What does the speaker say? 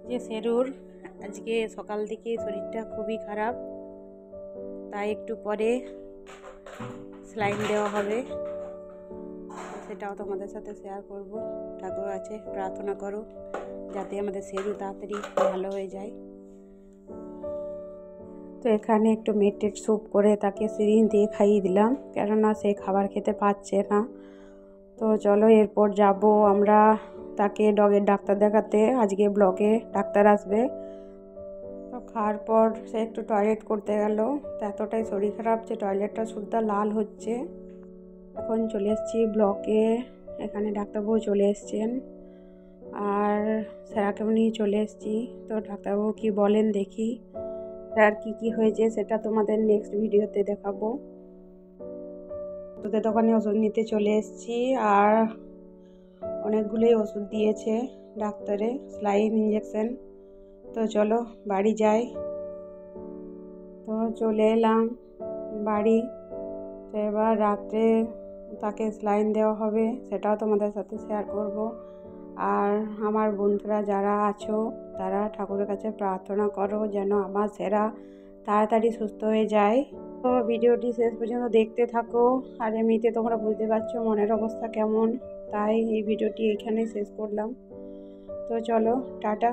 যে সেরুর আজকে সকাল থেকে শরীরটা খুবই খারাপ, তাই একটু পরে স্যালাইন দেওয়া হবে, সেটাও তোমাদের সাথে শেয়ার করব। ঠাকুর আছে প্রার্থনা করো যাতে আমাদের সেরু তাড়াতাড়ি ভালো হয়ে যায়। তো এখানে একটু মেটের স্যুপ করে তাকে সিরিঞ্জ দিয়ে খাইয়ে দিলাম, কেননা সে খাবার খেতে পারছে না। তো চলো এরপর যাব আমরা তাকে ডগের ডাক্তার দেখাতে। আজকে ব্লকে ডাক্তার আসবে। তো খাওয়ার পর সে একটু টয়লেট করতে গেল, তো এতটাই শরীর খারাপ যে টয়লেটটা শুদ্ধা লাল হচ্ছে। এখন চলে এসেছি ব্লকে, এখানে ডাক্তারবাবু চলে এসছেন আর স্যারাকেও নিয়ে চলে এসেছি। তো ডাক্তারবাবু কি বলেন দেখি, আর কি হয়েছে সেটা তোমাদের নেক্সট ভিডিওতে দেখাবো। ওদের দোকানে ওষুধ নিতে চলে এসেছি আর অনেকগুলোই ওষুধ দিয়েছে ডাক্তারে, স্যালাইন ইঞ্জেকশন। তো চলো বাড়ি যাই। তো চলে এলাম বাড়ি। তো এবার রাত্রে তাকে স্যালাইন দেওয়া হবে, সেটাও তোমাদের সাথে শেয়ার করব। আর আমার বন্ধুরা যারা আছো তারা ঠাকুরের কাছে প্রার্থনা করো যেন আমার সেরা তাড়াতাড়ি সুস্থ হয়ে যায়। তো ভিডিওটি শেষ পর্যন্ত দেখতে থাকো। আর এমনিতে তোমরা বুঝতে পারছো মনের অবস্থা কেমন, তাই এই ভিডিওটি এখানে শেষ করলাম। তো চলো টাটা।